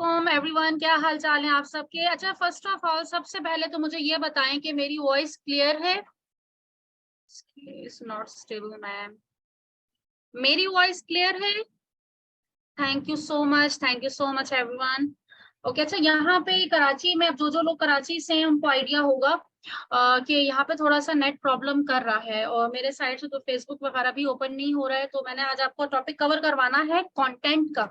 वालेकुम एवरीवन, क्या हाल चाल है आप सबके। अच्छा, फर्स्ट ऑफ ऑल सबसे पहले तो मुझे ये बताएं कि मेरी वॉइस क्लियर है। इज नॉट स्टेबल मैम, मेरी वॉइस क्लियर है। Thank you so much everyone. Okay, अच्छा यहाँ पे कराची में, अब जो जो लोग कराची से हैं उनको आइडिया होगा कि यहाँ पे थोड़ा सा नेट प्रॉब्लम कर रहा है और मेरे साइड से तो फेसबुक वगैरह भी ओपन नहीं हो रहा है। तो मैंने आज आपको टॉपिक कवर करवाना है कंटेंट का,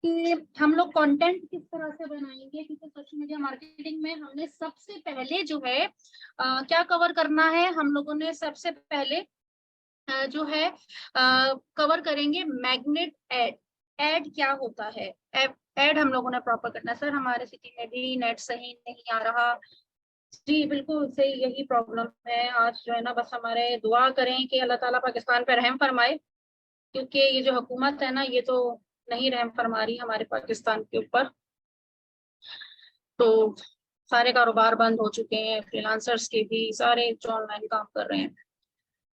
कि हम लोग कंटेंट किस तरह से बनाएंगे, क्योंकि सोशल मीडिया मार्केटिंग में हमने सबसे पहले जो है क्या कवर करना है। हम लोगों ने सबसे पहले जो है कवर करेंगे मैग्नेट एड। एड क्या होता है, एड हम लोगों ने प्रॉपर करना है। सर हमारे सिटी में भी नेट सही नहीं आ रहा। जी बिल्कुल सही, यही प्रॉब्लम है आज जो है ना। बस हमारे दुआ करें कि अल्लाह ताला पाकिस्तान पर रहम फरमाए, क्योंकि ये जो हुकूमत है ना, ये तो नहीं रहम फरमा रही हमारे पाकिस्तान के ऊपर। तो सारे कारोबार बंद हो चुके हैं, फ्रीलांसर्स के भी, सारे जो ऑनलाइन काम कर रहे हैं।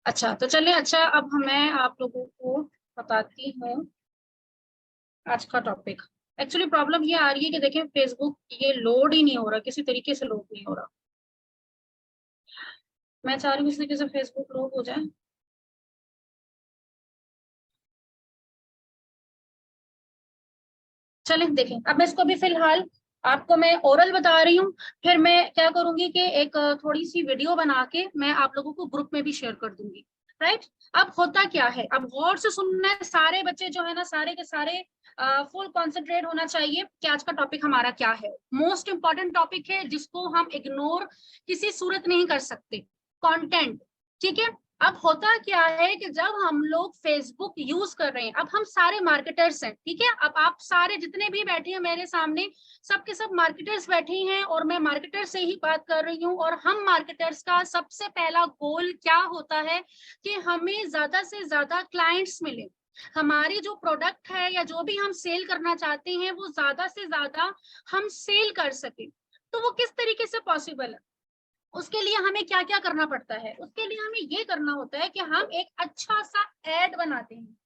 अच्छा तो चलिए, अच्छा अब मैं आप लोगों को बताती हूँ आज का टॉपिक। एक्चुअली प्रॉब्लम ये आ रही है कि देखें, फेसबुक ये लोड ही नहीं हो रहा, किसी तरीके से लोड नहीं हो रहा। मैं चाह रही हूँ इस तरीके से फेसबुक लोड हो जाए। चलिए देखें, अब मैं इसको भी फिलहाल आपको मैं ओरल बता रही हूँ, फिर मैं क्या करूंगी कि एक थोड़ी सी वीडियो बना के मैं आप लोगों को ग्रुप में भी शेयर कर दूंगी। राइट, अब होता क्या है, अब गौर से सुनना है सारे बच्चे जो है ना, सारे के सारे फुल कंसंट्रेट होना चाहिए कि आज का टॉपिक हमारा क्या है। मोस्ट इंपॉर्टेंट टॉपिक है जिसको हम इग्नोर किसी सूरत नहीं कर सकते, कंटेंट। ठीक है, अब होता क्या है कि जब हम लोग फेसबुक यूज कर रहे हैं, अब हम सारे मार्केटर्स हैं, ठीक है। अब आप सारे जितने भी बैठे हैं मेरे सामने, सबके सब मार्केटर्स बैठे हैं और मैं मार्केटर से ही बात कर रही हूँ। और हम मार्केटर्स का सबसे पहला गोल क्या होता है कि हमें ज्यादा से ज्यादा क्लाइंट्स मिले, हमारी जो प्रोडक्ट है या जो भी हम सेल करना चाहते हैं वो ज्यादा से ज्यादा हम सेल कर सके। तो वो किस तरीके से पॉसिबल है, उसके लिए हमें क्या क्या करना पड़ता है। उसके लिए हमें ये करना होता है कि हम एक अच्छा सा एड बनाते हैं।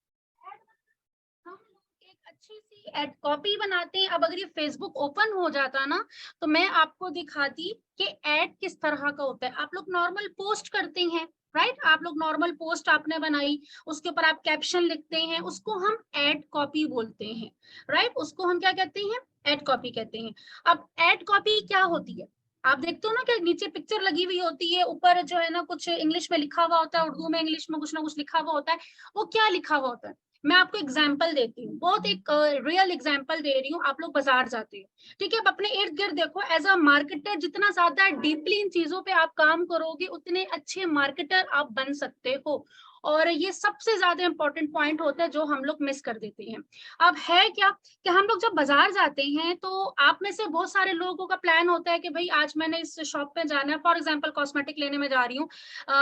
हम एक अच्छी सी एड कॉपी बनाते हैं। अब अगर ये फेसबुक ओपन हो जाता ना, तो मैं आपको दिखाती कि एड किस तरह का होता है। आप लोग नॉर्मल पोस्ट करते हैं, राइट, आप लोग नॉर्मल पोस्ट आपने बनाई, उसके ऊपर आप कैप्शन लिखते हैं, उसको हम एड कॉपी बोलते हैं। राइट, उसको हम क्या कहते हैं, एड कॉपी कहते हैं। अब एड कॉपी क्या होती है, आप देखते हो ना कि नीचे पिक्चर लगी हुई होती है, ऊपर जो है ना कुछ इंग्लिश में लिखा हुआ होता है, उर्दू में इंग्लिश में कुछ ना कुछ लिखा हुआ होता है। वो क्या लिखा हुआ होता है, मैं आपको एग्जाम्पल देती हूँ, बहुत एक रियल एग्जाम्पल दे रही हूँ। आप लोग बाजार जाते हो, ठीक है, अब अपने इर्द गिर्द देखो। एज अ मार्केटर जितना ज्यादा डीपली इन चीजों पे आप काम करोगे, उतने अच्छे मार्केटर आप बन सकते हो। और ये सबसे ज्यादा इंपॉर्टेंट पॉइंट होता है जो हम लोग मिस कर देते हैं। अब है क्या कि हम लोग जब बाजार जाते हैं तो आप में से बहुत सारे लोगों का प्लान होता है कि भाई आज मैंने इस शॉप पे जाना है, फॉर एग्जांपल कॉस्मेटिक लेने में जा रही हूँ,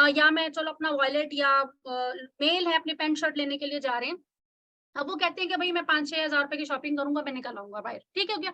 या मैं चलो अपना वॉलेट या मेल है अपनी पैंट शर्ट लेने के लिए जा रहे हैं। अब वो कहते हैं कि भाई मैं 5-6 हजार रुपए की शॉपिंग करूंगा, मैं निकल आऊंगा बाहर, ठीक है क्या।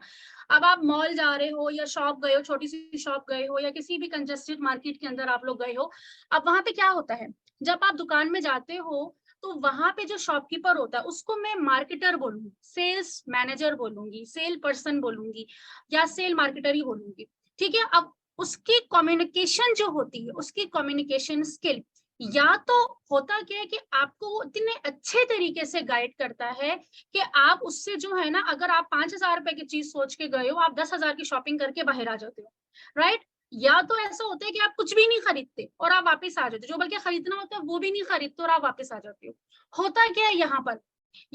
अब आप मॉल जा रहे हो या शॉप गए हो, छोटी सी शॉप गए हो या किसी भी कंजेस्टेड मार्केट के अंदर आप लोग गए हो। अब वहां पे क्या होता है, जब आप दुकान में जाते हो तो वहां पे जो शॉपकीपर होता है उसको मैं मार्केटर बोलूंगी, सेल्स मैनेजर बोलूंगी, सेल पर्सन बोलूंगी, या सेल मार्केटर ही बोलूंगी। ठीक है, अब उसकी कम्युनिकेशन जो होती है, उसकी कम्युनिकेशन स्किल, या तो होता क्या है कि आपको वो इतने अच्छे तरीके से गाइड करता है कि आप उससे जो है ना, अगर आप 5,000 रुपए की चीज सोच के गए हो, आप 10,000 की शॉपिंग करके बाहर आ जाते हो। राइट, या तो ऐसा होता है कि आप कुछ भी नहीं खरीदते और आप वापस आ जाते हो, जो बल्कि खरीदना होता है वो भी नहीं खरीदते और आप वापस आ जाते हो। होता क्या है यहाँ पर,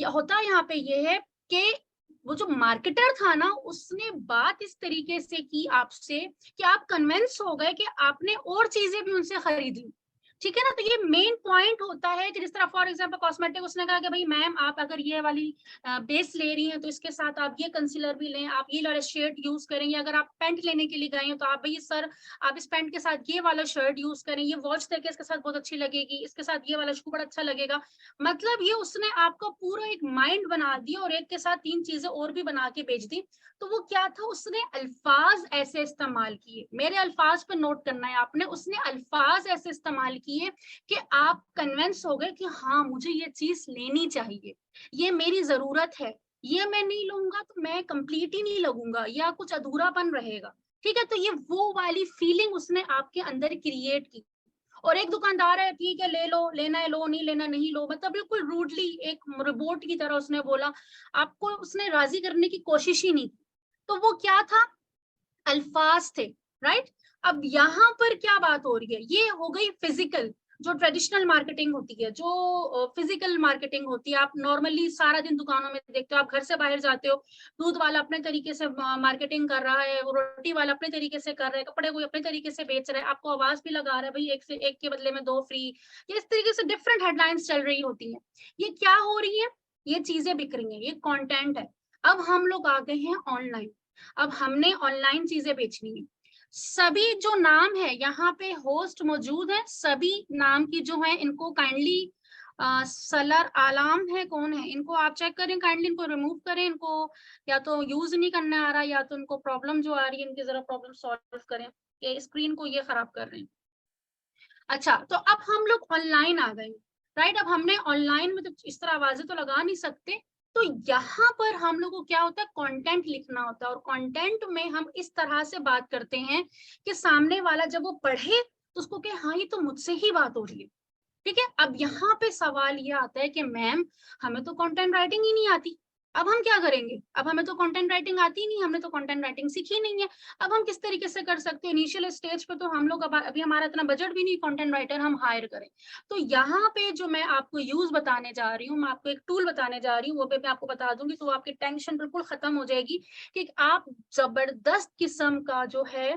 होता यहाँ पे ये है कि वो जो मार्केटर था ना, उसने बात इस तरीके से की आपसे कि आप कन्विंस हो गए कि आपने और चीजें भी उनसे खरीद ली। ठीक है ना, तो ये मेन पॉइंट होता है कि जिस तरह फॉर एग्जांपल कॉस्मेटिक, उसने कहा कि भाई मैम आप अगर ये वाली बेस ले रही हैं तो इसके साथ आप ये कंसीलर भी लें, आप ये वाला शेड यूज करें, या अगर आप पैंट लेने के लिए गए हैं तो आप भाई सर आप इस पैंट के साथ ये वाला शर्ट यूज करें, ये वॉच देखिए इसके साथ बहुत अच्छी लगेगी, इसके साथ ये वाला शू बड़ा अच्छा लगेगा। मतलब ये उसने आपको पूरा एक माइंड बना दिया और एक के साथ तीन चीजें और भी बना के भेज दी। तो वो क्या था, उसने अल्फाज ऐसे इस्तेमाल किए, मेरे अल्फाज पे नोट करना है आपने, उसने अल्फाज ऐसे इस्तेमाल किए कि आप कन्विंस हो गए कि हाँ मुझे ये चीज लेनी चाहिए, ये मेरी जरूरत है। ये मैं नहीं लूंगा तो मैं कंप्लीट ही नहीं लगूंगा या कुछ अधूरापन रहेगा। ठीक है, तो ये वो वाली फीलिंग उसने आपके अंदर क्रिएट की। और एक दुकानदार है, ठीक है ले लो, लेना है लो, नहीं लेना नहीं लो, मतलब बिल्कुल रूडली एक रोबोट की तरह उसने बोला, आपको उसने राजी करने की कोशिश ही नहीं की। तो वो क्या था, अल्फाज थे, राइट। अब यहाँ पर क्या बात हो रही है, ये हो गई फिजिकल, जो ट्रेडिशनल मार्केटिंग होती है, जो फिजिकल मार्केटिंग होती है, आप नॉर्मली सारा दिन दुकानों में देखते हो, आप घर से बाहर जाते हो, दूध वाला अपने तरीके से मार्केटिंग कर रहा है, रोटी वाला अपने तरीके से कर रहा है, कपड़े कोई अपने तरीके से बेच रहा है, आपको आवाज भी लगा रहा है भाई एक से एक के बदले में दो फ्री, ये इस तरीके से डिफरेंट हेडलाइंस चल रही होती है। ये क्या हो रही है, ये चीजें बिक रही है, ये कंटेंट है। अब हम लोग आ गए हैं ऑनलाइन, अब हमने ऑनलाइन चीजें बेचनी है। सभी जो नाम है यहाँ पे होस्ट मौजूद है, सभी नाम की जो है इनको काइंडली सलर आलाम है, कौन है, इनको आप चेक करें काइंडली, इनको रिमूव करें, इनको या तो यूज नहीं करने आ रहा या तो इनको प्रॉब्लम जो आ रही है, इनकी जरा प्रॉब्लम सॉल्व करें, ये स्क्रीन को ये खराब कर रहे हैं। अच्छा, तो अब हम लोग ऑनलाइन आ गए, राइट। अब हमने ऑनलाइन में तो इस तरह आवाजें तो लगा नहीं सकते, तो यहाँ पर हम लोग को क्या होता है, कंटेंट लिखना होता है, और कंटेंट में हम इस तरह से बात करते हैं कि सामने वाला जब वो पढ़े तो उसको कहे हाँ ये तो मुझसे ही बात हो रही है। ठीक है, अब यहाँ पे सवाल ये आता है कि मैम हमें तो कंटेंट राइटिंग ही नहीं आती, अब हम क्या करेंगे, अब हमें तो कंटेंट राइटिंग आती ही नहीं, हमने तो कंटेंट राइटिंग सीखी नहीं है, अब हम किस तरीके से कर सकते हैं, इनिशियल स्टेज पे तो हम लोग अभी हमारा इतना बजट भी नहीं कंटेंट राइटर हम हायर करें। तो यहाँ पे जो मैं आपको यूज बताने जा रही हूँ, मैं आपको एक टूल बताने जा रही हूँ, वो पे मैं आपको बता दूंगी तो आपकी टेंशन बिल्कुल खत्म हो जाएगी कि आप जबरदस्त किस्म का जो है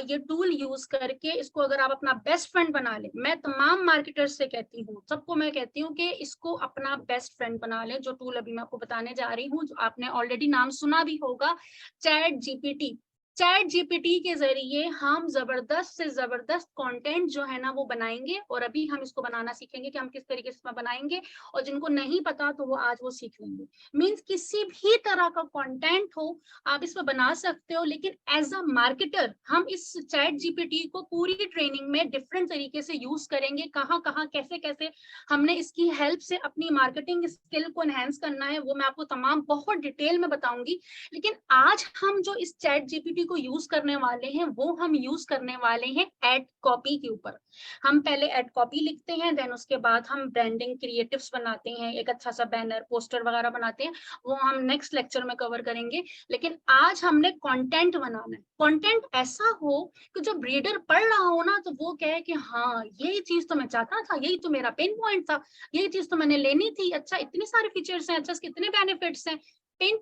ये टूल यूज करके इसको अगर आप अपना बेस्ट फ्रेंड बना ले, मैं तमाम मार्केटर्स से कहती हूँ, सबको मैं कहती हूँ कि इसको अपना बेस्ट फ्रेंड बना ले। जो टूल अभी मैं आपको बताने जा रही हूँ, जो आपने ऑलरेडी नाम सुना भी होगा, चैट जीपीटी। चैट जीपीटी के जरिए हम जबरदस्त से जबरदस्त कंटेंट जो है ना वो बनाएंगे, और अभी हम इसको बनाना सीखेंगे कि हम किस तरीके से बनाएंगे, और जिनको नहीं पता तो वो आज वो सीख लेंगे। मींस किसी भी तरह का कंटेंट हो आप इसमें बना सकते हो, लेकिन एज अ मार्केटर हम इस चैट जीपीटी को पूरी ट्रेनिंग में डिफरेंट तरीके से यूज करेंगे, कहाँ कहाँ कैसे कैसे हमने इसकी हेल्प से अपनी मार्केटिंग स्किल को एनहेंस करना है, वो मैं आपको तमाम बहुत डिटेल में बताऊंगी। लेकिन आज हम जो इस चैट जीपीटी को यूज करने वाले हैं वो हम यूज करने वाले हैं एड कॉपी के ऊपर। हम पहले एड कॉपी लिखते हैं, देन उसके बाद हम ब्रांडिंग क्रिएटिव्स बनाते हैं, एक अच्छा सा बैनर पोस्टर वगैरह बनाते हैं, वो हम नेक्स्ट लेक्चर में कवर करेंगे। लेकिन आज हमने कंटेंट बनाना है, कंटेंट ऐसा हो कि जब रीडर पढ़ रहा हो ना तो वो कहे कि हाँ यही चीज तो मैं चाहता था, यही तो मेरा पेन पॉइंट था, यही चीज तो मैंने लेनी थी, अच्छा इतने सारे फीचर्स हैं, अच्छा कितने बेनिफिट्स हैं। पेन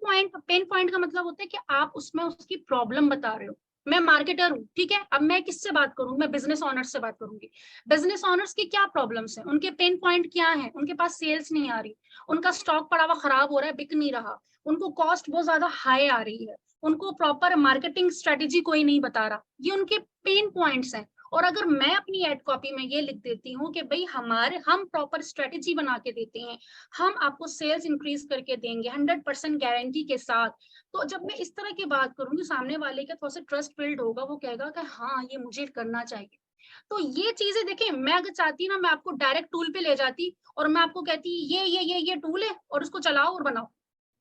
पॉइंट का मतलब होता है कि आप उसमें उसकी प्रॉब्लम बता रहे हो। मैं मार्केटर हूँ, ठीक है, अब मैं किससे बात करूँ, मैं बिजनेस ऑनर्स से बात करूंगी। बिजनेस ऑनर्स की क्या प्रॉब्लम्स हैं, उनके पेन पॉइंट क्या है, उनके पास सेल्स नहीं आ रही, उनका स्टॉक पड़ा हुआ खराब हो रहा है, बिक नहीं रहा, उनको कॉस्ट बहुत ज्यादा हाई आ रही है, उनको प्रॉपर मार्केटिंग स्ट्रेटेजी कोई नहीं बता रहा, ये उनके पेन पॉइंट्स हैं। और अगर मैं अपनी एड कॉपी में ये लिख देती हूँ कि भाई हम प्रॉपर स्ट्रेटेजी बना के देते हैं, हम आपको सेल्स इंक्रीज करके देंगे 100% गारंटी के साथ, तो जब मैं इस तरह की बात करूंगी सामने वाले का थोड़ा सा ट्रस्ट बिल्ड होगा, वो कहेगा कि हाँ ये मुझे करना चाहिए। तो ये चीजें देखें, मैं अगर चाहती ना मैं आपको डायरेक्ट टूल पे ले जाती और मैं आपको कहती ये टूल है और उसको चलाओ और बनाओ।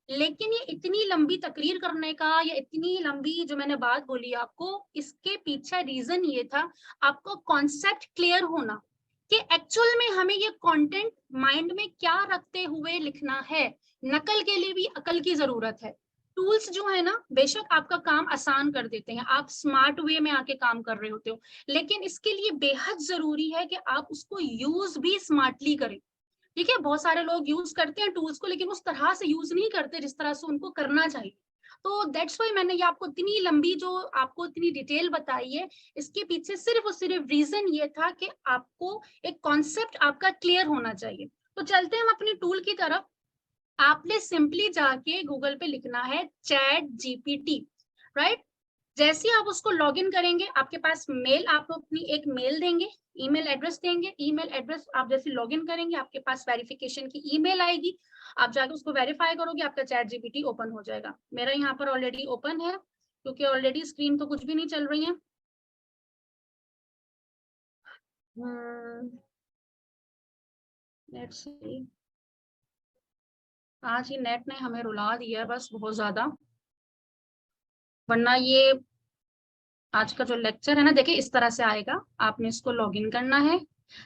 लेकिन ये इतनी लंबी तकरीर करने का या इतनी लंबी जो मैंने बात बोली आपको, इसके पीछे रीजन ये था आपको कॉन्सेप्ट क्लियर होना कि एक्चुअल में हमें ये कंटेंट माइंड में क्या रखते हुए लिखना है। नकल के लिए भी अकल की जरूरत है। टूल्स जो है ना बेशक आपका काम आसान कर देते हैं, आप स्मार्ट वे में आके काम कर रहे होते हो, लेकिन इसके लिए बेहद जरूरी है कि आप उसको यूज भी स्मार्टली करें। ठीक है, बहुत सारे लोग यूज करते हैं टूल्स को लेकिन उस तरह से यूज नहीं करते जिस तरह से उनको करना चाहिए। तो दैट्स वाई मैंने ये आपको इतनी लंबी जो आपको इतनी डिटेल बताई है, इसके पीछे सिर्फ और सिर्फ रीजन ये था कि आपको एक कॉन्सेप्ट आपका क्लियर होना चाहिए। तो चलते हैं हम अपनी टूल की तरफ। आपने सिंपली जाके गूगल पे लिखना है चैट जीपीटी, राइट। जैसे ही आप उसको लॉगिन करेंगे आपके पास मेल, आप अपनी एक मेल देंगे, ईमेल एड्रेस देंगे, ईमेल एड्रेस आप जैसे लॉगिन करेंगे आपके पास वेरिफिकेशन की ईमेल आएगी, आप जाके उसको वेरीफाई करोगे, आपका चैट जीपीटी ओपन हो जाएगा। मेरा यहाँ पर ऑलरेडी ओपन है क्योंकि ऑलरेडी स्क्रीन तो कुछ भी नहीं चल रही है। लेट्स सी, आज ही नेट ने हमें रुला दिया है बस बहुत ज्यादा, वरना ये आज का जो लेक्चर है ना, देखिए इस तरह से आएगा। आपने इसको लॉगिन करना है,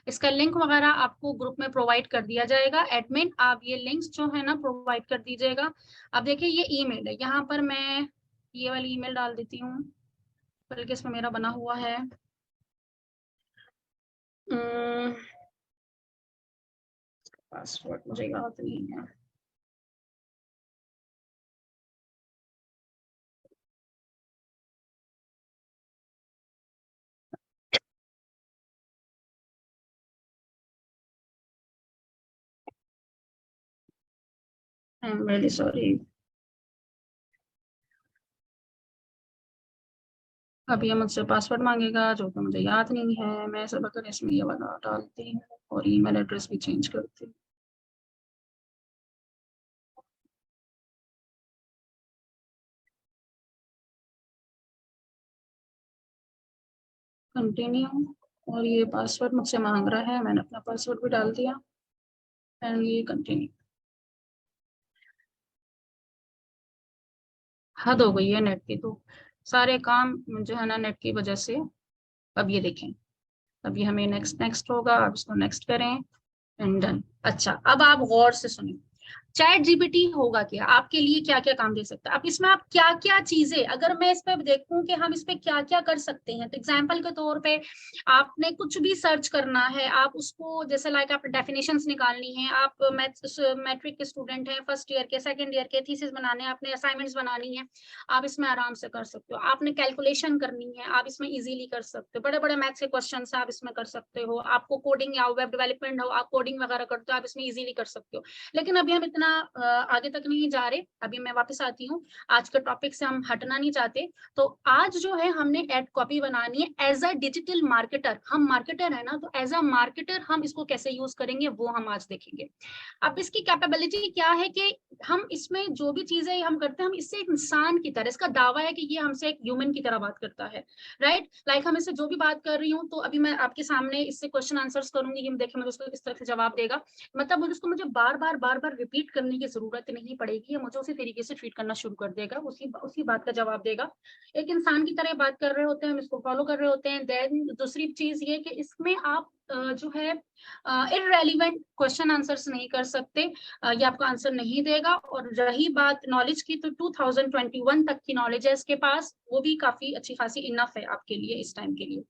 इसका लिंक वगैरह आपको ग्रुप में प्रोवाइड कर दिया जाएगा। एडमिन आप ये लिंक्स जो है ना प्रोवाइड कर दीजिएगा। अब देखिए ये ईमेल है, यहाँ पर मैं ये वाली ईमेल डाल देती हूँ, बल्कि इसमें मेरा बना हुआ है। पासवर्ड मुझे याद नहीं है। I am really sorry. अब ये मुझसे पासवर्ड मांगेगा जो कि मुझे याद नहीं है। मैं सब अगर इसमें ये वाला डालती हूँ और ईमेल एड्रेस भी चेंज करती हूँ। कंटिन्यू, और ये पासवर्ड मुझसे मांग रहा है, मैंने अपना पासवर्ड भी डाल दिया एंड ये कंटिन्यू। हद हो गई है नेट की तो, सारे काम जो है ना नेट की वजह से। अब ये देखें, अब ये हमें नेक्स्ट नेक्स्ट होगा, अब इसको नेक्स्ट करें एंड डन। अच्छा अब आप गौर से सुनिए, चैट जीपीटी होगा क्या, आपके लिए क्या क्या काम दे सकता है। अब इसमें आप क्या क्या चीजें, अगर मैं इस पे देखूं कि हम इस पे क्या क्या कर सकते हैं, तो एग्जांपल के तौर पे आपने कुछ भी सर्च करना है, आप उसको जैसे लाइक आप डेफिनेशंस निकालनी है, आप मैट्रिक के स्टूडेंट हैं, फर्स्ट ईयर के, सेकंड ईयर के, थीसिस बनाने हैं, आपने असाइनमेंट्स बनानी है, आप इसमें आराम से कर सकते हो। आपने कैलकुलेशन करनी है, आप इसमें इजीली कर सकते हो। बड़े बड़े मैथ्स के क्वेश्चन आप इसमें कर सकते हो। आपको कोडिंग या वेब डेवलपमेंट हो, आप कोडिंग वगैरह करते हो, आप इसमें इजीली कर सकते हो। लेकिन अभी हम इतना आगे तक नहीं जा रहे, अभी मैं वापस आती हूँ, आज के टॉपिक से हम हटना नहीं चाहते। तो आज जो है हमने एड कॉपी बनानी है एज अ डिजिटल मार्केटर। हम मार्केटर है ना, तो एज अ मार्केटर हम इसको कैसे यूज करेंगे वो हम आज देखेंगे। अब इसकी कैपेबिलिटी क्या है कि हम इसमें जो भी चीजें हम करते हैं, हम इससे एक इंसान की तरह, इसका दावा है कि ये हमसे एक ह्यूमन की तरह बात करता है, राइट। लाइक हम इससे जो भी बात कर रही हूँ, तो अभी मैं आपके सामने इससे क्वेश्चन आंसर्स करूंगी कि देखें मुझे उसको किस तरह से जवाब देगा। मतलब मुझे बार बार रिपीट करने की जरूरत नहीं पड़ेगी, ये मुझे उसी तरीके से ट्रीट करना शुरू कर देगा, उसी उसी बात का जवाब देगा। एक इंसान की तरह बात कर रहे होते हैं, हम इसको फॉलो कर रहे होते हैं। देन दूसरी चीज ये कि इसमें आप जो है इररेलीवेंट क्वेश्चन आंसर्स नहीं कर सकते, ये आपको आंसर नहीं देगा। और रही बात नॉलेज की, तो 2021 तक की नॉलेज है इसके पास, वो भी काफी अच्छी खासी इनफ है आपके लिए इस टाइम के लिए।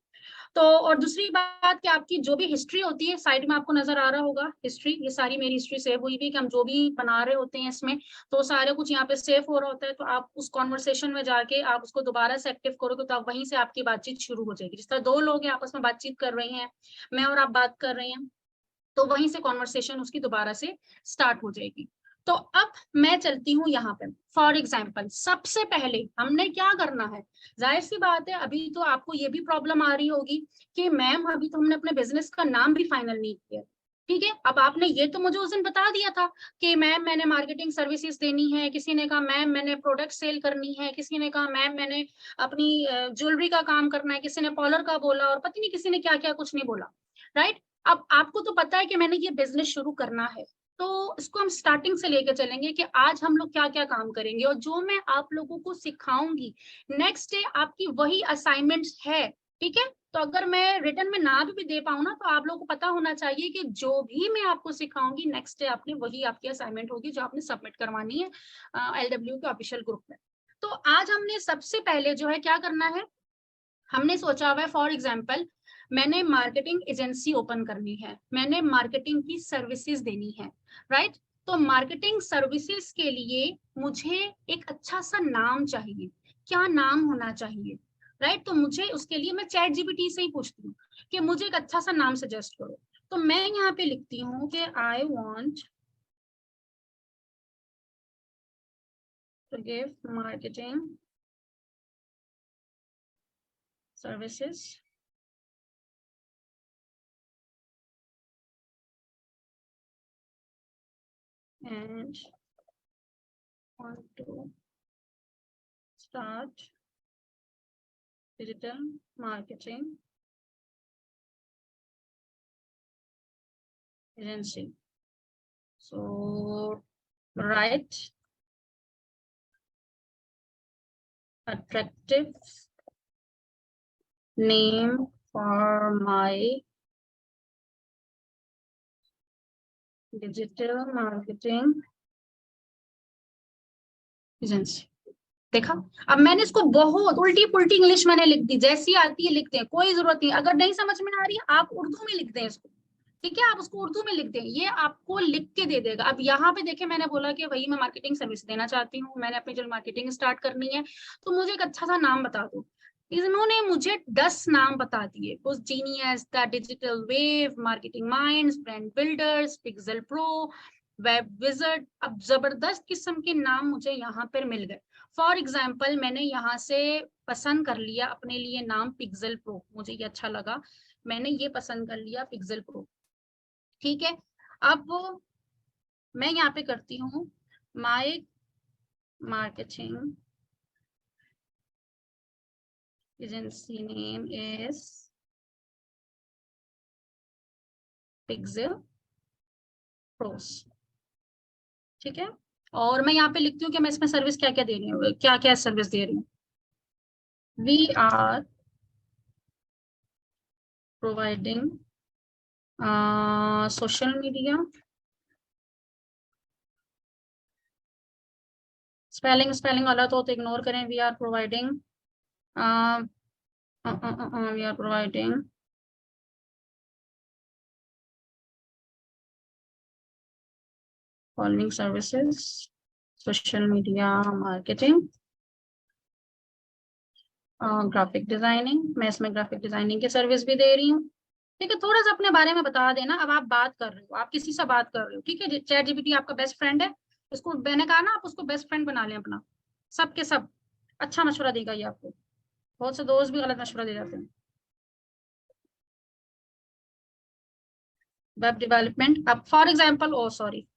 तो और दूसरी बात कि आपकी जो भी हिस्ट्री होती है, साइड में आपको नजर आ रहा होगा हिस्ट्री, ये सारी मेरी हिस्ट्री सेव हुई भी, कि हम जो भी बना रहे होते हैं इसमें, तो सारे कुछ यहाँ पे सेव हो रहा होता है। तो आप उस कॉन्वर्सेशन में जाके आप उसको दोबारा से एक्टिव करोगे, तो आप वहीं से आपकी बातचीत शुरू हो जाएगी। जिस तरह दो लोग हैं आपस में बातचीत कर रहे हैं, मैं और आप बात कर रहे हैं, तो वहीं से कॉन्वर्सेशन उसकी दोबारा से स्टार्ट हो जाएगी। तो अब मैं चलती हूँ यहाँ पे। फॉर एग्जाम्पल सबसे पहले हमने क्या करना है, जाहिर सी बात है अभी तो आपको ये भी प्रॉब्लम आ रही होगी कि मैम अभी तो हमने अपने बिजनेस का नाम भी फाइनल नहीं किया। ठीक है, अब आपने ये तो मुझे उस दिन बता दिया था कि मैम मैंने मार्केटिंग सर्विसेज देनी है, किसी ने कहा मैम मैंने प्रोडक्ट सेल करनी है, किसी ने कहा मैम मैंने अपनी ज्वेलरी का काम करना है, किसी ने पार्लर का बोला, और पता नहीं किसी ने क्या क्या कुछ नहीं बोला, राइट। अब आपको तो पता है कि मैंने ये बिजनेस शुरू करना है, तो इसको हम स्टार्टिंग से लेकर चलेंगे कि आज हम लोग क्या क्या काम करेंगे, और जो मैं आप लोगों को सिखाऊंगी नेक्स्ट डे आपकी वही असाइनमेंट्स है। ठीक है, तो अगर मैं रिटर्न में ना भी दे पाऊँ ना, तो आप लोगों को पता होना चाहिए कि जो भी मैं आपको सिखाऊंगी नेक्स्ट डे आपने वही आपकी असाइनमेंट होगी जो आपने सबमिट करवानी है LW के ऑफिशियल ग्रुप में। तो आज हमने सबसे पहले जो है क्या करना है, हमने सोचा हुआ है फॉर एग्जाम्पल मैंने मार्केटिंग एजेंसी ओपन करनी है, मैंने मार्केटिंग की सर्विसेज देनी है, राइट। तो मार्केटिंग सर्विसेज के लिए मुझे एक अच्छा सा नाम चाहिए, क्या नाम होना चाहिए, राइट। तो मुझे उसके लिए मैं चैट जीपीटी से ही पूछती हूँ कि मुझे एक अच्छा सा नाम सजेस्ट करो। तो मैं यहाँ पे लिखती हूँ कि I want to give marketing services and want to start digital marketing agency. So write attractive name for my digital marketing agency. देखा, अब मैंने इसको बहुत उल्टी पुल्टी इंग्लिश मैंने लिख दी, जैसी आती है लिखते हैं, कोई जरूरत नहीं। अगर नहीं समझ में आ रही है आप उर्दू में लिख दें इसको, ठीक है, आप उसको उर्दू में लिख दें, ये आपको लिख के दे देगा। अब यहाँ पे देखें, मैंने बोला कि भाई मैं मार्केटिंग सर्विस देना चाहती हूँ, मैंने अपनी जो मार्केटिंग स्टार्ट करनी है, तो मुझे एक अच्छा सा नाम बता दो। इन्होंने मुझे 10 नाम बता दिए, उस genius, the digital wave, marketing minds, brand builders, pixel pro, web wizard. अब जबरदस्त किस्म के नाम मुझे यहाँ पर मिल गए। फॉर एग्जाम्पल, मैंने यहाँ से पसंद कर लिया अपने लिए नाम पिक्सल प्रो, मुझे ये अच्छा लगा, मैंने ये पसंद कर लिया पिक्सल प्रो, ठीक है। अब मैं यहाँ पे करती हूँ my marketing agency name is pixel pros, ठीक है। और मैं यहाँ पे लिखती हूँ कि मैं इसमें सर्विस क्या क्या दे रही हूँ, क्या क्या सर्विस दे रही हूँ। We are providing social media, spelling वाला तो इग्नोर करें। We are providing we are providing following services, social media marketing, graphic designing, मैं इसमें ग्राफिक डिजाइनिंग की सर्विस भी दे रही हूँ, ठीक है। थोड़ा सा अपने बारे में बता देना। अब आप बात कर रहे हो, आप किसी से बात कर रहे हो, ठीक है, चैट जीपीटी आपका बेस्ट फ्रेंड है, इसको मैंने कहा ना आप उसको बेस्ट फ्रेंड बना लें अपना, सबके सब अच्छा मशवरा देगा ये आपको, बहुत से दोस्त भी गलत मशवरा दे जाते हैं। वेब डेवलपमेंट, अब फॉर एग्जाम्पल, ओ सॉरी,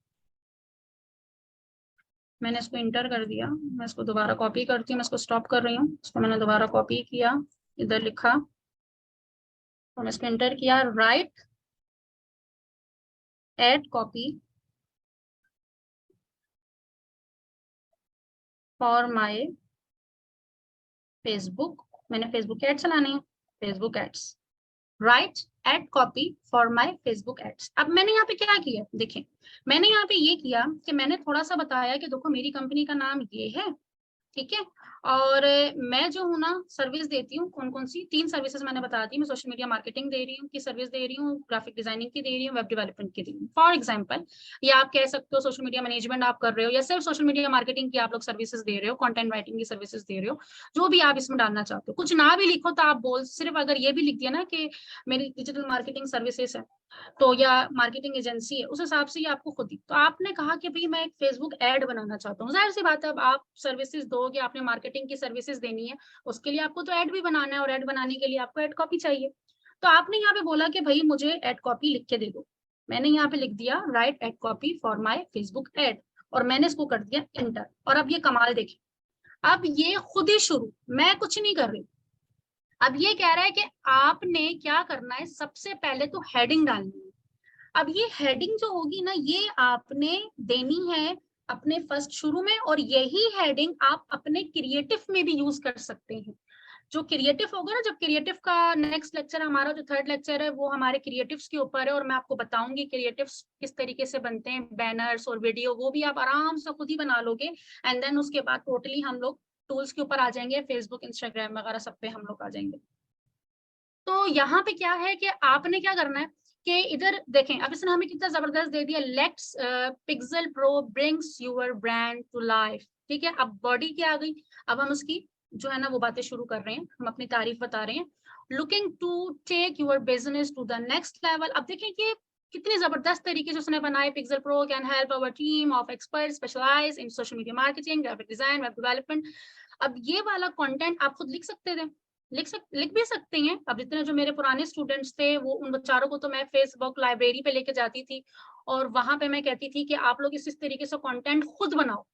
मैंने इसको इंटर कर दिया, मैं इसको दोबारा कॉपी करती हूँ, मैं इसको स्टॉप कर रही हूँ, इसको मैंने दोबारा कॉपी किया, इधर लिखा और मैं इसको इंटर किया, write ad copy for my Facebook, मैंने फेसबुक एड चलाने हैं, Facebook ads, write ad copy for my Facebook ads. अब मैंने यहाँ पे क्या किया, देखें, मैंने यहाँ पे ये किया कि मैंने थोड़ा सा बताया कि देखो मेरी कंपनी का नाम ये है, ठीक है, और मैं जो हूँ ना सर्विस देती हूँ, कौन कौन सी 3 सर्विसेज मैंने बता दी। मैं सोशल मीडिया मार्केटिंग दे रही हूँ की सर्विस दे रही हूँ, ग्राफिक डिजाइनिंग की दे रही हूँ, वेब डेवलपमेंट की दे रही हूँ, फॉर एग्जाम्पल। या आप कह सकते हो सोशल मीडिया मैनेजमेंट आप कर रहे हो, या सिर्फ सोशल मीडिया मार्केटिंग की आप लोग सर्विसेज दे रहे हो, कंटेंट राइटिंग की सर्विसेज दे रहे हो, जो भी आप इसमें डालना चाहते हो। कुछ ना भी लिखो तो आप बोल, सिर्फ अगर ये भी लिख दिया ना कि मेरी डिजिटल मार्केटिंग सर्विसेज है तो, या मार्केटिंग एजेंसी है, उस हिसाब से ये आपको खुद ही। तो आपने कहा कि भाई मैं एक फेसबुक ऐड बनाना चाहता हूँ, जाहिर सी बात है अब आप सर्विसेज दोगे, आपने मार्केटिंग की सर्विसेज देनी है, उसके लिए आपको तो ऐड भी बनाना है, और ऐड बनाने के लिए आपको ऐड कॉपी चाहिए। तो आपने यहाँ पे बोला कि भाई मुझे ऐड कॉपी लिख के दे दो, मैंने यहाँ पे लिख दिया right add copy for my Facebook ad, और मैंने इसको कर दिया इंटर। और अब ये कमाल देखिए, अब ये खुद ही शुरू, मैं कुछ नहीं कर रही। अब ये कह रहा है कि आपने क्या करना है, सबसे पहले तो हेडिंग डालनी है। अब ये हेडिंग जो होगी ना, ये आपने देनी है अपने फर्स्ट शुरू में, और यही हेडिंग आप अपने क्रिएटिव में भी यूज कर सकते हैं। जो क्रिएटिव होगा ना, जब क्रिएटिव का नेक्स्ट लेक्चर, हमारा जो 3rd लेक्चर है वो हमारे क्रिएटिव्स के ऊपर है, और मैं आपको बताऊंगी क्रिएटिव्स किस तरीके से बनते हैं, बैनर्स और वीडियो, वो भी आप आराम से खुद ही बना लोगे। एंड देन उसके बाद टोटली हम लोग टूल्स के ऊपर आ जाएंगे, फेसबुक, इंस्टाग्राम वगैरह सब पे हम लोग आ जाएंगे। तो यहाँ पे क्या है कि आपने क्या करना है कि इधर देखें, अब इसने हमें कितना जबरदस्त दे दिया, let's Pixel Pro brings your brand to life, ठीक है। अब बॉडी क्या आ गई, अब हम उसकी जो है ना वो बातें शुरू कर रहे हैं, हम अपनी तारीफ बता रहे हैं। Looking to take your business to the next level, अब देखें कि कितनी जबरदस्त तरीके से उसने बनाए, Pixel Pro can help our team of expert specialize in social media marketing, graphic design, web development. अब ये वाला कंटेंट आप खुद लिख सकते थे, लिख भी सकते हैं। अब जितने जो मेरे पुराने स्टूडेंट्स थे, वो उन बेचारों को तो मैं फेसबुक लाइब्रेरी पे लेके जाती थी, और वहां पे मैं कहती थी कि आप लोग इस तरीके से कंटेंट खुद बनाओ,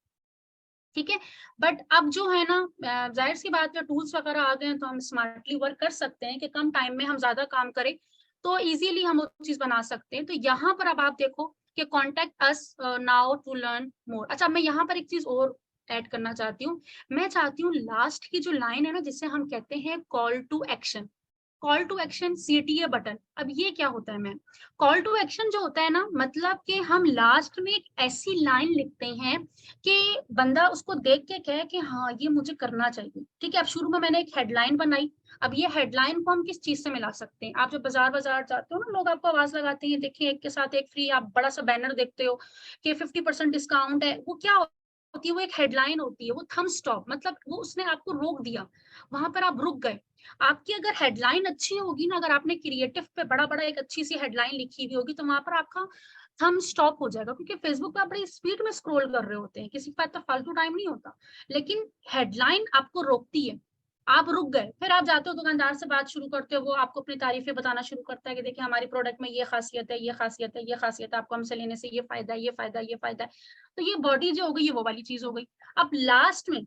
ठीक है। बट अब जो है ना, जाहिर सी बात है, टूल्स वगैरह आ गए हैं, तो हम स्मार्टली वर्क कर सकते हैं कि कम टाइम में हम ज्यादा काम करें, तो इजीली हम वो चीज बना सकते हैं। तो यहाँ पर अब आप देखो, कि contact us now to learn more. अच्छा, मैं यहाँ पर एक चीज और ऐड करना चाहती हूँ। मैं चाहती हूँ लास्ट की जो लाइन है ना, जिसे हम कहते हैं call to action, call to action CTA button. अब ये क्या होता है मैम? कॉल टू एक्शन जो होता है ना, मतलब कि हम लास्ट में एक ऐसी लाइन लिखते हैं कि बंदा उसको देख के कहे कि हाँ ये मुझे करना चाहिए। ठीक है, अब शुरू में मैंने एक हेडलाइन बनाई। अब ये हेडलाइन को हम किस चीज से मिला सकते हैं? आप जब बाजार बाजार जाते हो ना, लोग आपको आवाज लगाते हैं, देखिए एक के साथ एक फ्री, आप बड़ा सा बैनर देखते हो कि 50% डिस्काउंट है, वो क्या होती है? वो एक हेडलाइन होती है, वो थंब स्टॉप, मतलब वो उसने आपको रोक दिया, वहां पर आप रुक गए। आपकी अगर हेडलाइन अच्छी होगी ना, अगर आपने क्रिएटिव पे बड़ा बड़ा एक अच्छी सी हेडलाइन लिखी हुई होगी, तो वहां पर आपका थंब स्टॉप हो जाएगा, क्योंकि फेसबुक पे आप बड़ी स्पीड में स्क्रॉल कर रहे होते हैं, किसी के पास तो फालतू टाइम नहीं होता। लेकिन हेडलाइन आपको रोकती है, आप रुक गए, फिर आप जाते हो दुकानदार से बात शुरू करते हो, वो आपको अपनी तारीफें बताना शुरू करता है कि देखिए हमारी प्रोडक्ट में ये खासियत है, ये खासियत है, ये खासियत है, आपको हमसे लेने से ये फायदा है, ये फायदा है, ये फायदा है। तो ये बॉडी जो हो गई, ये वो वाली चीज हो गई। अब लास्ट में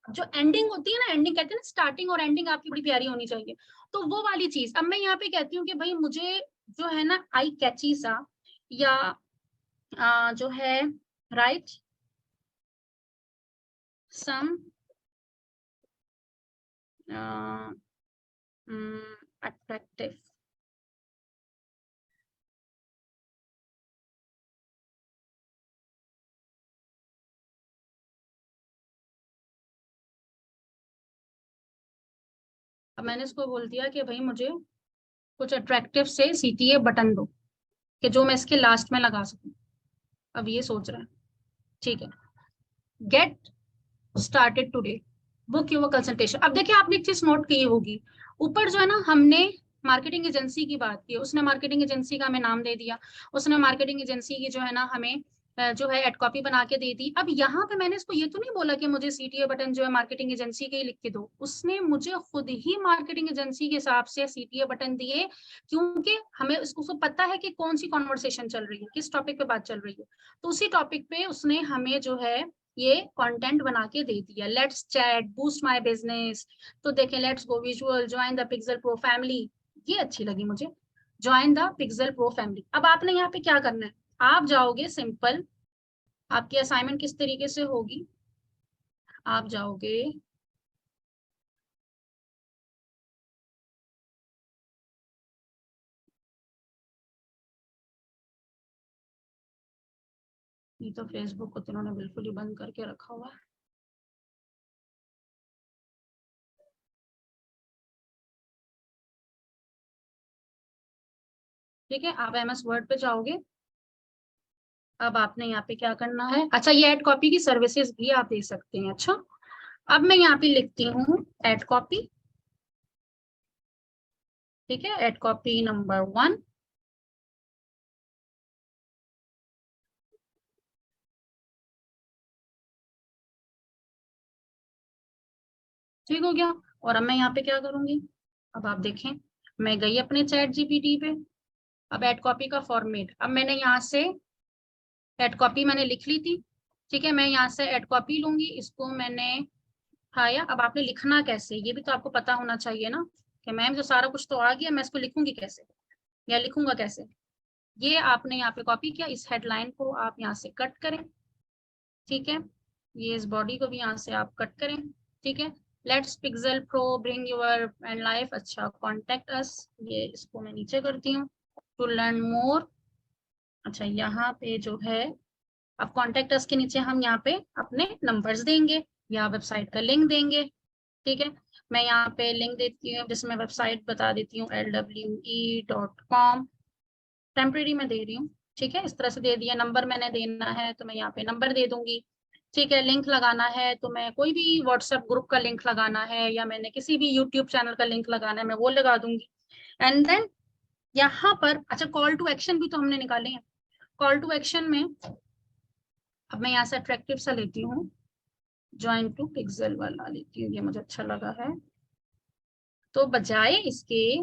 जो एंडिंग होती है ना, एंडिंग कहते हैं ना, स्टार्टिंग और एंडिंग आपकी बड़ी प्यारी होनी चाहिए। तो वो वाली चीज अब मैं यहाँ पे कहती हूँ कि भाई मुझे जो है ना आई कैची सा, या जो है राइट सम अट्रैक्टिव। अब मैंने इसको बोल दिया कि भाई मुझे कुछ अट्रैक्टिव से CTA बटन दो, कि जो मैं इसके लास्ट में लगा सकूं। अब ये सोच रहा है, ठीक है, get started today, book your consultation. अब देखिए आपने एक चीज नोट की होगी, ऊपर जो है ना हमने मार्केटिंग एजेंसी की बात की, उसने मार्केटिंग एजेंसी का हमें नाम दे दिया, उसने मार्केटिंग एजेंसी की जो है ना हमें जो है एड कॉपी बना के दे दी। अब यहाँ पे मैंने इसको ये तो नहीं बोला कि मुझे CTA बटन जो है मार्केटिंग एजेंसी के ही लिख के दो, उसने मुझे खुद ही मार्केटिंग एजेंसी के हिसाब से CTA बटन दिए, क्योंकि हमें उसको पता है कि कौन सी कॉन्वर्सेशन चल रही है, किस टॉपिक पे बात चल रही है। तो उसी टॉपिक पे उसने हमें जो है ये कंटेंट बना के दे दिया, let's chat boost my business. तो देखें, let's go visual, join the Pixel Pro family, ये अच्छी लगी मुझे, join the Pixel Pro family. अब आपने यहाँ पे क्या करना है, आप जाओगे सिंपल, आपकी असाइनमेंट किस तरीके से होगी, आप जाओगे, ये तो फेसबुक को तो इन्होंने बिल्कुल ही बंद करके रखा हुआ है। ठीक है, आप MS वर्ड पे जाओगे। अब आपने यहाँ पे क्या करना है, अच्छा ये एड कॉपी की सर्विसेज भी आप दे सकते हैं। अच्छा, अब मैं यहाँ पे लिखती हूँ एड कॉपी। ठीक है, एड कॉपी नंबर 1। ठीक हो गया। और अब मैं यहाँ पे क्या करूंगी, अब आप देखें, मैं गई अपने चैट GPT पे। अब एड कॉपी का फॉर्मेट, अब मैंने यहाँ से एड कॉपी मैंने लिख ली थी। ठीक है, मैं यहाँ से एड कॉपी लूंगी, इसको मैंने उठाया। अब आपने लिखना कैसे, ये भी तो आपको पता होना चाहिए ना, कि मैम जो सारा कुछ तो आ गया, मैं इसको लिखूंगी कैसे या लिखूंगा कैसे। ये आपने यहाँ पे कॉपी किया, इस हेडलाइन को आप यहाँ से कट करें। ठीक है, ये इस बॉडी को भी यहाँ से आप कट करें। ठीक है, let's Pixel pro bring your and life, अच्छा कॉन्टेक्ट अस, ये इसको मैं नीचे करती हूँ, टू लर्न मोर। अच्छा यहाँ पे जो है, अब कॉन्टेक्ट अस के नीचे हम यहाँ पे अपने नंबर्स देंगे या वेबसाइट का लिंक देंगे। ठीक है, मैं यहाँ पे लिंक देती हूँ, जिसमें वेबसाइट बता देती हूँ lwe.com, टेम्परेरी में दे रही हूँ। ठीक है, इस तरह से दे दिया। नंबर मैंने देना है तो मैं यहाँ पे नंबर दे दूंगी। ठीक है, लिंक लगाना है तो मैं कोई भी व्हाट्सएप ग्रुप का लिंक लगाना है, या मैंने किसी भी यूट्यूब चैनल का लिंक लगाना है, मैं वो लगा दूंगी। एंड देन यहाँ पर अच्छा कॉल टू एक्शन भी तो हमने निकाले हैं। कॉल टू एक्शन में अब मैं यहाँ से अट्रैक्टिव सा लेती हूँ, ज्वाइन टू पिक्सल वाला लेती हूँ, ये मुझे अच्छा लगा है। तो बजाय इसके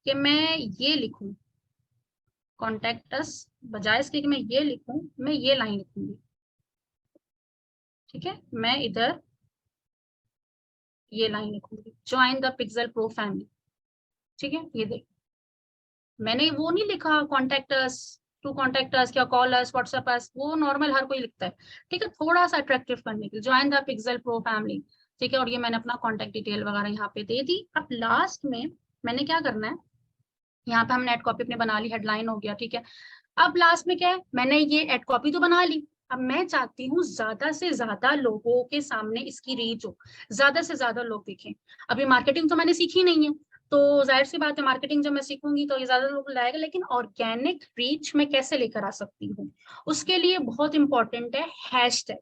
कि मैं ये लिखूं कॉन्टेक्ट अस, बजाय इसके कि मैं ये लिखूं, मैं ये लाइन लिखूंगी। ठीक है, मैं इधर ये लाइन लिखूंगी, join the Pixel Pro family. ठीक है, ये देख, मैंने वो नहीं लिखा contact us, to contact us, क्या कॉल अस, व्हाट्सएप अस, वो नॉर्मल हर कोई लिखता है। ठीक है, थोड़ा सा अट्रैक्टिव करने के लिए join the pixel pro family. ठीक है, और ये मैंने अपना कॉन्टेक्ट डिटेल वगैरह यहाँ पे दे दी। अब लास्ट में मैंने क्या करना है, यहाँ पे हम नेट कॉपी अपने बना ली, हेडलाइन हो गया। ठीक है, अब लास्ट में क्या है, मैंने ये एड कॉपी तो बना ली। अब मैं चाहती हूँ ज्यादा से ज्यादा लोगों के सामने इसकी रीच हो, ज्यादा से ज्यादा लोग देखें। अभी मार्केटिंग तो मैंने सीखी नहीं है, तो जाहिर सी बात है मार्केटिंग जब मैं सीखूंगी तो ये ज्यादा लोग लाएगा, लेकिन ऑर्गेनिक रीच मैं कैसे लेकर आ सकती हूँ, उसके लिए बहुत इंपॉर्टेंट है हैशटैग।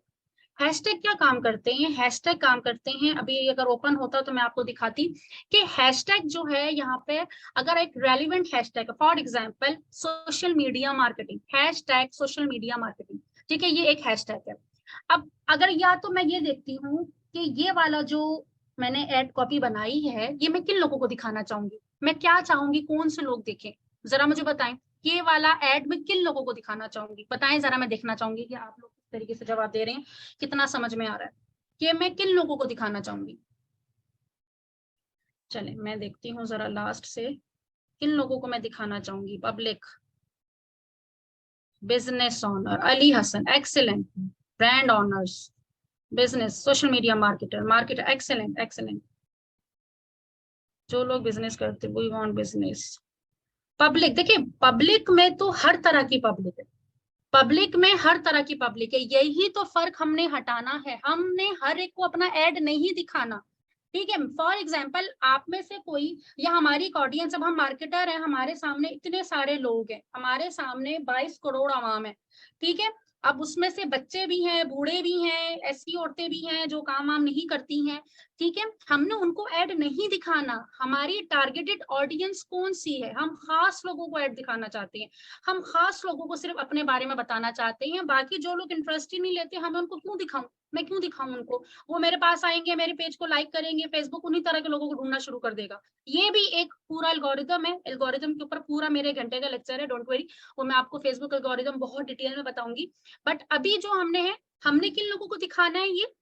हैशटैग क्या काम करते हैं, हैशटैग काम करते हैं, अभी अगर ओपन होता तो मैं आपको दिखाती कि हैशटैग जो है यहाँ पे, अगर एक relevant hashtag, for example social media marketing, hashtag social media marketing, ठीक है, ये एक हैशटैग है। अब अगर या तो मैं ये देखती हूँ कि ये वाला जो मैंने एड कॉपी बनाई है, ये मैं किन लोगों को दिखाना चाहूंगी, मैं क्या चाहूंगी कौन से लोग देखें, जरा मुझे बताएं। ये वाला एड मैं किन लोगों को दिखाना चाहूंगी, बताएं जरा, मैं देखना चाहूंगी कि आप लोग किस तरीके से जवाब दे रहे हैं, कितना समझ में आ रहा है कि मैं किन लोगों को दिखाना चाहूंगी। चले मैं देखती हूँ जरा लास्ट से, किन लोगों को मैं दिखाना चाहूंगी। Public, business owner Ali Hasan, excellent, brand owners, business, social media marketer, marketer, excellent excellent, जो लोग बिजनेस करते, वी वांट बिजनेस। पब्लिक, देखिए पब्लिक में तो हर तरह की पब्लिक है, पब्लिक में हर तरह की पब्लिक है, यही तो फर्क हमने हटाना है, हमने हर एक को अपना एड नहीं दिखाना। ठीक है, फॉर एग्जाम्पल आप में से कोई या हमारी एक ऑडियंस, अब हम मार्केटर हैं, हमारे सामने इतने सारे लोग हैं, हमारे सामने 22 करोड़ आवाम है। ठीक है, अब उसमें से बच्चे भी हैं, बूढ़े भी हैं, ऐसी औरतें भी हैं जो काम वाम नहीं करती हैं। ठीक है, हमने उनको ऐड नहीं दिखाना, हमारी टारगेटेड ऑडियंस कौन सी है, हम खास लोगों को ऐड दिखाना चाहते हैं, हम खास लोगों को सिर्फ अपने बारे में बताना चाहते हैं, बाकी जो लोग इंटरेस्ट ही नहीं लेते हमें उनको क्यों दिखाऊं, मैं क्यों दिखाऊं उनको, वो मेरे पास आएंगे, मेरे पेज को लाइक करेंगे, फेसबुक उन्हीं तरह के लोगों को ढूंढना शुरू कर देगा। ये भी एक पूरा एल्गोरिदम है, एल्गोरिदम के ऊपर पूरा मेरे घंटे का लेक्चर है, डोंट वरी, वो मैं आपको फेसबुक एल्गोरिदम बहुत डिटेल में बताऊंगी। बट अभी जो हमने है, हमने किन लोगों को दिखाना है, ये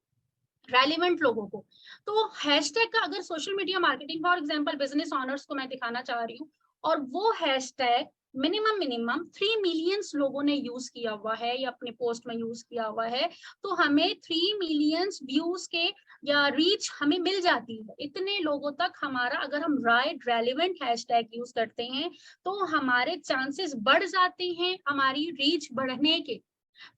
रेलिवेंट लोगों को। तो हैशटैग का अगर social media marketing, for example business honours को मैं दिखाना चाह रही हूँ, और वो हैशटैग मिनिमम 3 मिलियंस लोगों ने यूज किया हुआ है या अपने पोस्ट में यूज किया हुआ है, तो हमें 3 मिलियंस व्यूज के या रीच हमें मिल जाती है। इतने लोगों तक हमारा, अगर हम राइट रेलिवेंट हैशटैग यूज करते हैं तो हमारे चांसेस बढ़ जाते हैं हमारी रीच बढ़ने के।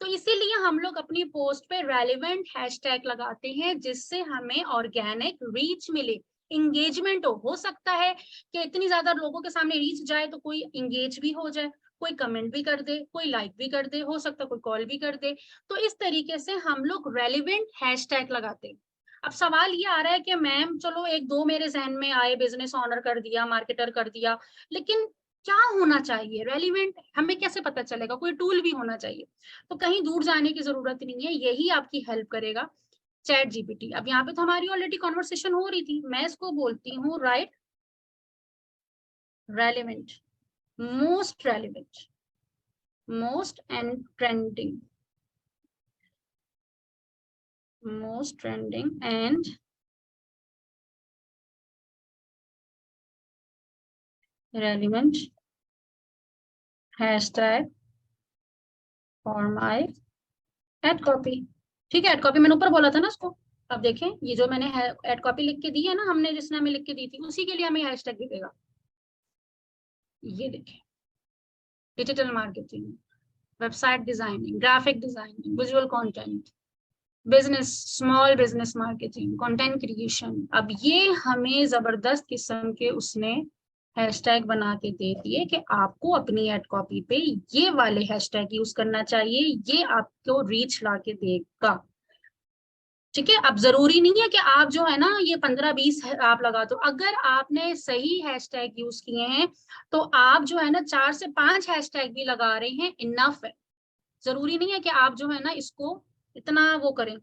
तो इसीलिए हम लोग अपनी पोस्ट पे रेलिवेंट हैशटैग लगाते हैं, जिससे हमें ऑर्गेनिक रीच मिले, इंगेजमेंट हो सकता है कि इतनी ज्यादा लोगों के सामने रीच जाए तो कोई इंगेज भी हो जाए, कोई कमेंट भी कर दे, कोई लाइक भी कर दे, हो सकता है कोई कॉल भी कर दे। तो इस तरीके से हम लोग रेलिवेंट हैशटैग लगाते हैं। अब सवाल ये आ रहा है कि मैम चलो एक दो मेरे जहन में आए, बिजनेस ऑनर कर दिया, मार्केटर कर दिया, लेकिन क्या होना चाहिए रेलिवेंट, हमें कैसे पता चलेगा, कोई टूल भी होना चाहिए। तो कहीं दूर जाने की जरूरत नहीं है, यही आपकी हेल्प करेगा, चैट जीपीटी। अब यहाँ पे तो हमारी ऑलरेडी कॉन्वर्सेशन हो रही थी, मैं इसको बोलती हूँ right relevant, most relevant, most and trending, most trending and relevant hashtag for my ad copy. ठीक है, एड कॉपी मैंने ऊपर बोला था ना इसको। अब देखें, ये जो मैंने एड कॉपी लिख के दी है ना, हमने जिसने हमें लिख के दी थी, उसी के लिए हमें हैशटैग दिखेगा। ये देखें, digital marketing, website designing, graphic designing, visual content, business, small business marketing, content creation. अब ये हमें जबरदस्त किस्म के उसने हैशटैग बना के दे दिए कि आपको अपनी एड कॉपी पे ये वाले हैशटैग यूज करना चाहिए, ये आपको रीच ला के देगा। ठीक है, अब जरूरी नहीं है कि आप जो है ना ये 15-20 आप लगा दो, अगर आपने सही हैशटैग यूज किए हैं तो आप जो है ना 4 से 5 हैशटैग भी लगा रहे हैं, इनफ है। जरूरी नहीं है कि आप जो है ना इसको इतना वो करें।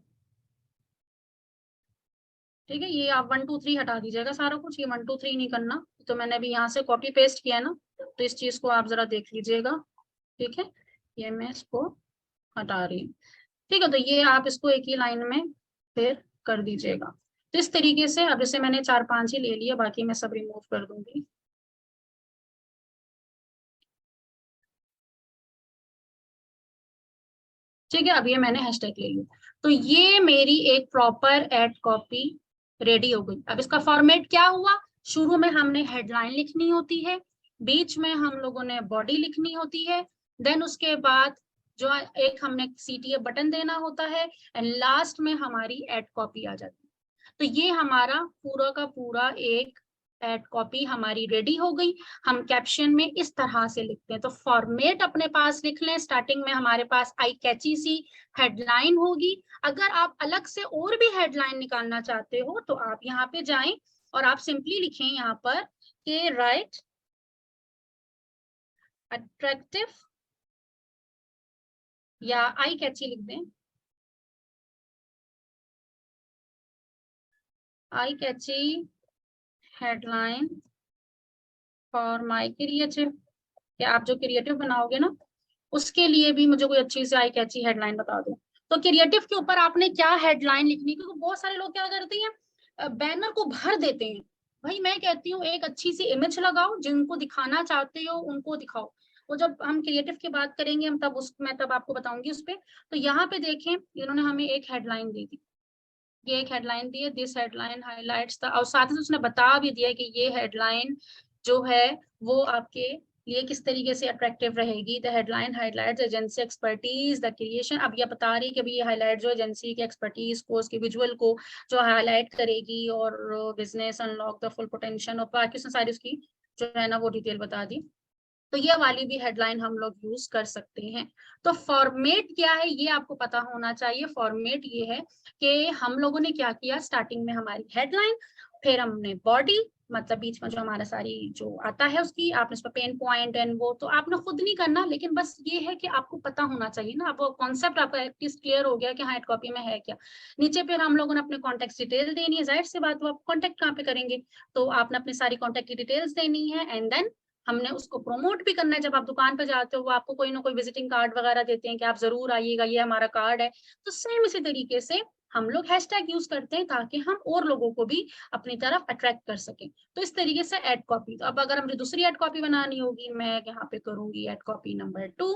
ठीक है, ये आप 1 2 3 हटा दीजिएगा सारा कुछ, ये 1 2 3 नहीं करना। तो मैंने अभी यहाँ से कॉपी पेस्ट किया है ना, तो इस चीज को आप जरा देख लीजिएगा। ठीक है, ये मैं इसको हटा रही हूँ। ठीक है, तो ये आप इसको एक ही लाइन में फिर कर दीजिएगा। तो इस तरीके से, अब जैसे मैंने 4 5 ही ले लिया, बाकी मैं सब रिमूव कर दूंगी। ठीक है, अब ये मैंने हैशटैग ले लिया, तो ये मेरी एक प्रॉपर एड कॉपी रेडी हो गई। अब इसका फॉर्मेट क्या हुआ, शुरू में हमने हेडलाइन लिखनी होती है, बीच में हम लोगों ने बॉडी लिखनी होती है, देन उसके बाद जो एक हमने CTA बटन देना होता है, एंड लास्ट में हमारी एड कॉपी आ जाती है। तो ये हमारा पूरा का पूरा एक एड कॉपी हमारी रेडी हो गई। हम कैप्शन में इस तरह से लिखते हैं, तो फॉर्मेट अपने पास लिख लें। स्टार्टिंग में हमारे पास आई कैची सी हेडलाइन होगी। अगर आप अलग से और भी हेडलाइन निकालना चाहते हो तो आप यहाँ पे जाएं और आप सिंपली लिखें यहाँ पर कि राइट अट्रैक्टिव, या आई कैची लिख दें, आई कैची हेडलाइन फॉर माई क्रिएटिव, या आप जो क्रिएटिव बनाओगे ना उसके लिए भी मुझे कोई अच्छी सी आई कैची हेडलाइन बता दो। तो क्रिएटिव के ऊपर आपने क्या हेडलाइन लिखनी, क्योंकि बहुत सारे लोग क्या करते हैं बैनर को भर देते हैं। भाई मैं कहती हूँ एक अच्छी सी इमेज लगाओ, जिनको दिखाना चाहते हो उनको दिखाओ। वो जब हम क्रिएटिव की बात करेंगे हम तब मैं तब आपको बताऊंगी उस पर। तो यहाँ पे देखें इन्होंने हमें एक हेडलाइन दी थी, ये एक हेडलाइन दी है, दिस हेडलाइन हाइलाइट्स था, और साथ ही उसने बता भी दिया कि ये हेडलाइन जो है वो आपके लिए किस तरीके से अट्रैक्टिव रहेगी। The headline highlights agency expertise the creation. अब ये बता रही कि ये हाईलाइट जो एजेंसी के एक्सपर्टीज को, उसके विजुअल को जो हाईलाइट करेगी, और business unlock the full potential, और बाकी सारी उसकी जो है ना वो डिटेल बता दी। तो ये वाली भी हेडलाइन हम लोग यूज कर सकते हैं। तो फॉर्मेट क्या है ये आपको पता होना चाहिए। फॉर्मेट ये है कि हम लोगों ने क्या किया, स्टार्टिंग में हमारी हेडलाइन, फिर हमने बॉडी, मतलब बीच में जो हमारा सारी जो आता है उसकी, आपने उस पर पेन पॉइंट एंड वो तो आपने खुद नहीं करना, लेकिन बस ये है कि आपको पता होना चाहिए ना, आपको कॉन्सेप्ट आपका एटलीस्ट क्लियर हो गया कि हाँ कॉपी में है क्या। नीचे फिर हम लोगों ने अपने कॉन्टेक्ट डिटेल देनी है, जाहिर सी बात, वो आप कॉन्टेक्ट कहाँ पे करेंगे, तो आपने अपनी सारी कॉन्टेक्ट की डिटेल्स देनी है, एंड देन हमने उसको प्रमोट भी करना है। जब आप दुकान पर जाते हो वो आपको कोई ना कोई विजिटिंग कार्ड वगैरह देते हैं कि आप जरूर आइएगा, ये हमारा कार्ड है। तो सेम इसी तरीके से हम लोग हैशटैग यूज करते हैं ताकि हम और लोगों को भी अपनी तरफ अट्रैक्ट कर सकें। तो इस तरीके से एड कॉपी। तो अब अगर मुझे दूसरी एड कॉपी बनानी होगी, मैं यहाँ पे करूंगी एड कॉपी नंबर 2,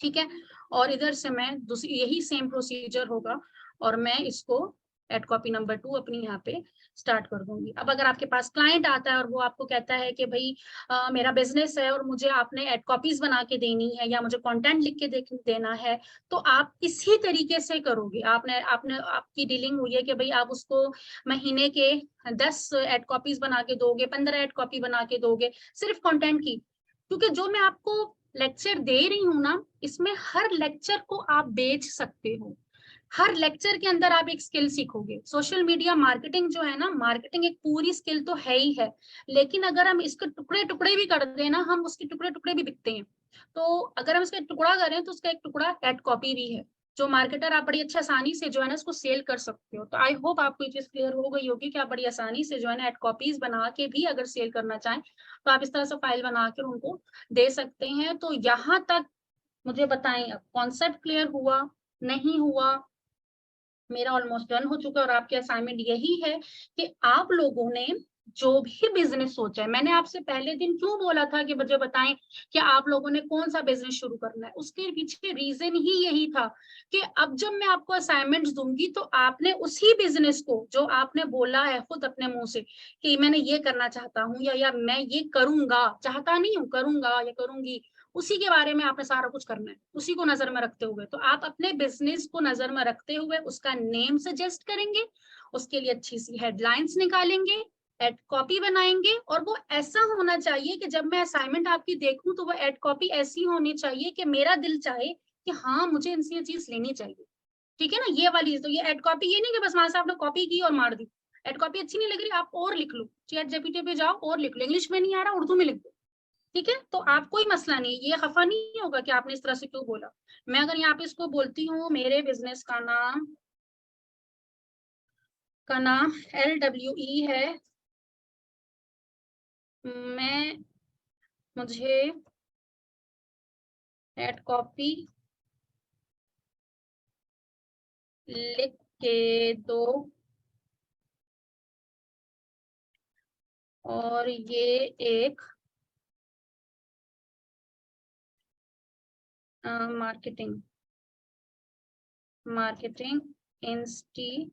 ठीक है, और इधर से मैं दूसरी यही सेम प्रोसीजर होगा, और मैं इसको एड कॉपी नंबर 2 अपनी यहाँ पे स्टार्ट कर दूंगी। अब अगर आपके पास क्लाइंट आता है और वो आपको कहता है कि भाई मेरा बिजनेस है और मुझे आपने एड कॉपीज बना के देनी है या मुझे कंटेंट लिख के देना है, तो आप इसी तरीके से करोगे। आपने आपने आपकी डीलिंग हुई है कि भाई आप उसको महीने के 10 एड कॉपीज बना के दोगे, 15 एड कॉपी बना के दोगे सिर्फ कंटेंट की। क्योंकि जो मैं आपको लेक्चर दे रही हूँ ना, इसमें हर लेक्चर को आप बेच सकते हो। हर लेक्चर के अंदर आप एक स्किल सीखोगे। सोशल मीडिया मार्केटिंग जो है ना, मार्केटिंग एक पूरी स्किल तो है ही है, लेकिन अगर हम इसके टुकड़े टुकड़े भी कर दें ना, हम उसके टुकड़े टुकड़े भी बिकते हैं। तो अगर हम इसका टुकड़ा करें तो उसका एक टुकड़ा एड कॉपी भी है, जो मार्केटर आप बड़ी अच्छी आसानी से जो है ना इसको सेल कर सकते हो। तो आई होप आपको ये चीज क्लियर हो गई होगी कि आप बड़ी आसानी से जो है ना एड कॉपीज बना के भी अगर सेल करना चाहें तो आप इस तरह से फाइल बना कर उनको दे सकते हैं। तो यहाँ तक मुझे बताएं, अब कॉन्सेप्ट क्लियर हुआ नहीं हुआ? मेरा ऑलमोस्ट डन हो चुका है, और आपकी असाइनमेंट यही है कि आप लोगों ने जो भी बिजनेस सोचा है, मैंने आपसे पहले दिन क्यों बोला था कि मुझे बताएं कि आप लोगों ने कौन सा बिजनेस शुरू करना है, उसके पीछे रीजन ही यही था कि अब जब मैं आपको असाइनमेंट्स दूंगी तो आपने उसी बिजनेस को जो आपने बोला है खुद अपने मुंह से कि मैंने ये करना चाहता हूँ, या मैं ये करूंगा, चाहता नहीं हूँ, करूंगा या करूंगी, उसी के बारे में आपने सारा कुछ करना है, उसी को नजर में रखते हुए। तो आप अपने बिजनेस को नजर में रखते हुए उसका नेम सजेस्ट करेंगे, उसके लिए अच्छी सी हेडलाइंस निकालेंगे, एड कॉपी बनाएंगे, और वो ऐसा होना चाहिए कि जब मैं असाइनमेंट आपकी देखूं तो वो एड कॉपी ऐसी होनी चाहिए कि मेरा दिल चाहे कि हाँ मुझे इनसे ये चीज लेनी चाहिए। ठीक है ना, ये वाली। तो ये एड कॉपी ये नहीं कि बस वहां से आपने कॉपी की और मार दी। एड कॉपी अच्छी नहीं लग रही, आप और लिख लो, चैट जीपीटी पे जाओ और लिख लो, इंग्लिश में नहीं आ रहा उर्दू में लिख दो। ठीक है, तो आप कोई मसला नहीं, ये खफा नहीं होगा कि आपने इस तरह से क्यों बोला। मैं अगर यहाँ पे इसको बोलती हूँ, मेरे बिजनेस का नाम LWE है, मैं मुझे एड कॉपी लिख के दो, और ये एक मार्केटिंग मार्केटिंग इंस्टीट्यूट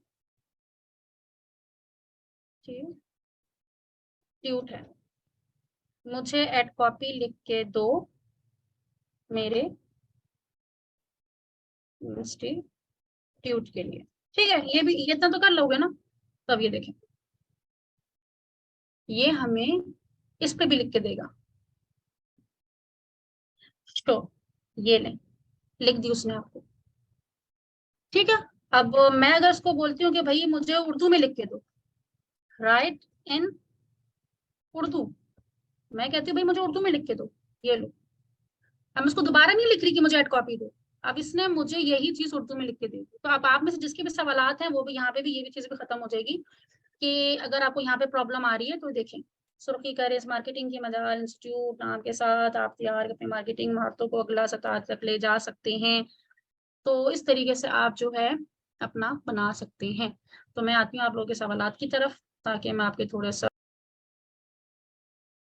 है, मुझे एड कॉपी लिख के दो मेरे इंस्टीट्यूट के लिए। ठीक है, ये भी इतना तो कर लोगे ना। तब ये देखें, ये हमें इस पे भी लिख के देगा। तो ये लें, लिख दी उसने आपको। ठीक है, अब मैं अगर इसको बोलती हूँ कि भाई मुझे उर्दू में लिख के दो, राइट इन उर्दू, मैं कहती हूँ भाई मुझे उर्दू में लिख के दो, ये लो। अब इसको दोबारा नहीं लिख रही कि मुझे एड कॉपी दो, अब इसने मुझे यही चीज उर्दू में लिख के दी। तो अब आप में से जिसके भी सवालात हैं वो भी यहाँ पे भी ये भी चीज भी खत्म हो जाएगी कि अगर आपको यहाँ पे प्रॉब्लम आ रही है तो देखें, सुर्खी करें इस मार्केटिंग की मजाल इंस्टीट्यूट नाम के साथ आप तैयार अपनी मार्केटिंग महारतों को अगला सतह तक ले जा सकते हैं। तो इस तरीके से आप जो है अपना बना सकते हैं। तो मैं आती हूँ आप लोगों के सवालात की तरफ, ताकि मैं आपके थोड़ा सा